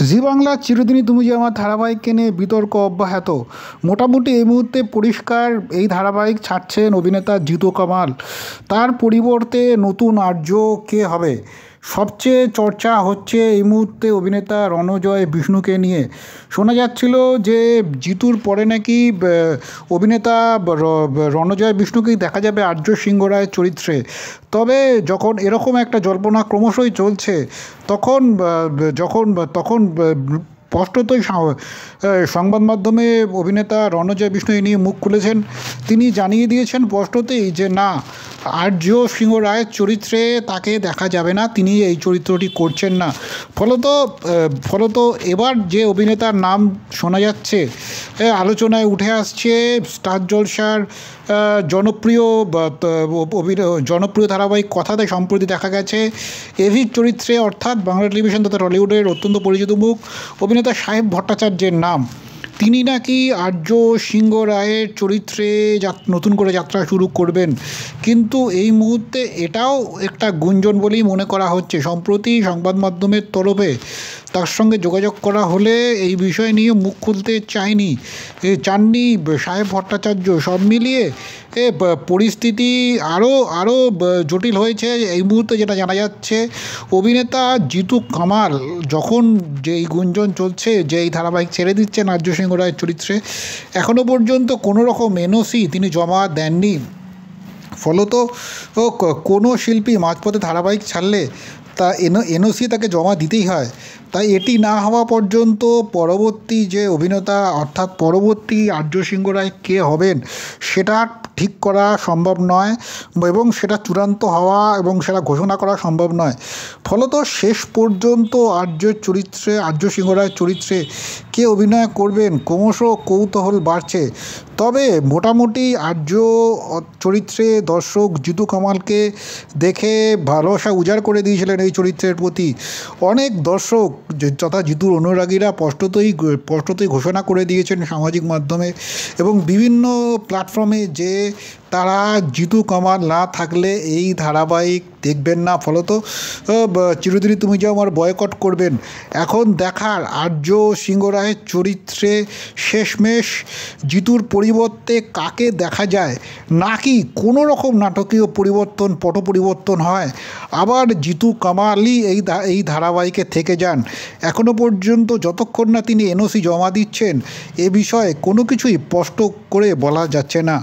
জি বাংলা চিরদিনই তুমি যে আমার ধারাবাহিককে নিয়ে বিতর্ক অব্যাহত। মোটামুটি এই মুহূর্তে পরিষ্কার এই ধারাবাহিক ছাড়ছেন অভিনেতা জিতু কামাল। তার পরিবর্তে নতুন আর্য কে হবে? সবচেয়ে চর্চা হচ্ছে এই মুহূর্তে অভিনেতা রণজয় বিষ্ণুকে নিয়ে। শোনা যাচ্ছিল যে জিতুর পরে নাকি অভিনেতা রণজয় বিষ্ণুকেই দেখা যাবে আর্য সিংহ রায়ের চরিত্রে। তবে যখন এরকম একটা জল্পনা ক্রমশই চলছে, তখন তখন স্পষ্টতই সংবাদ মাধ্যমে অভিনেতা রণজয় বিষ্ণু এই নিয়ে মুখ খুলেছেন। তিনি জানিয়ে দিয়েছেন স্পষ্টতই যে না, আর্য সিংহ রায়ের চরিত্রে তাকে দেখা যাবে না, তিনি এই চরিত্রটি করছেন না। ফলত এবার যে অভিনেতার নাম শোনা যাচ্ছে, আলোচনায় উঠে আসছে স্টার জলসার জনপ্রিয় ধারাবাহিক কথাতে সম্প্রতি দেখা গেছে এভির চরিত্রে, অর্থাৎ বাংলা টেলিভিশন তথা টলিউডের অত্যন্ত পরিচিত মুখ অভিনেতা সাহেব ভট্টাচার্যের নাম। তিনি নাকি আর্য সিংহ রায়ের চরিত্রে নতুন করে যাত্রা শুরু করবেন। কিন্তু এই মুহূর্তে এটাও একটা গুঞ্জন বলেই মনে করা হচ্ছে। সম্প্রতি সংবাদ মাধ্যমের তরফে তার সঙ্গে যোগাযোগ করা হলে এই বিষয় নিয়ে মুখ খুলতে চাননি সাহেব ভট্টাচার্য। সব মিলিয়ে পরিস্থিতি আরও জটিল হয়েছে। এই মুহূর্তে যেটা জানা যাচ্ছে, অভিনেতা জিতু কামাল যখন যে এই গুঞ্জন চলছে যে এই ধারাবাহিক ছেড়ে দিচ্ছেন আর্য সিংহ রায়ের চরিত্রে, এখনও পর্যন্ত কোনো রকম এনওসি তিনি জমা দেননি। ফলত কোনো শিল্পী মাঝপথে ধারাবাহিক ছাড়লে তা এনওসি তাকে জমা দিতেই হয়। তাই এটি না হওয়া পর্যন্ত পরবর্তী যে অভিনেতা, অর্থাৎ পরবর্তী আর্য সিংহ রায় কে হবেন, সেটা ঠিক করা সম্ভব নয় এবং সেটা চূড়ান্ত হওয়া এবং সেটা ঘোষণা করা সম্ভব নয়। ফলত শেষ পর্যন্ত আর্য সিংহ রায়ের চরিত্রে কে অভিনয় করবেন ক্রমশ কৌতূহল বাড়ছে। তবে মোটামুটি আর্য চরিত্রে দর্শক জিতু কামালকে দেখে ভালোবাসা উজাড় করে দিয়েছিলেন এই চরিত্রের প্রতি। অনেক দর্শক তথা জিতুর অনুরাগীরা স্পষ্টতই ঘোষণা করে দিয়েছেন সামাজিক মাধ্যমে এবং বিভিন্ন প্ল্যাটফর্মে যে তারা জিতু কামাল না থাকলে এই ধারাবাহিক দেখবেন না। ফলত চিরদিনই তুমি যে আমার বয়কট করবেন। এখন দেখার আর্য সিংহ রায়ের চরিত্রে শেষমেশ জিতুর পরিবর্তে কাকে দেখা যায়, নাকি কোনো রকম নাটকীয় পট পরিবর্তন হয়, আবার জিতু কামালই এই ধারাবাহিকে থেকে যান। এখনও পর্যন্ত যতক্ষণ না তিনি এনওসি জমা দিচ্ছেন, এ বিষয়ে কোনো কিছুই স্পষ্ট করে বলা যাচ্ছে না।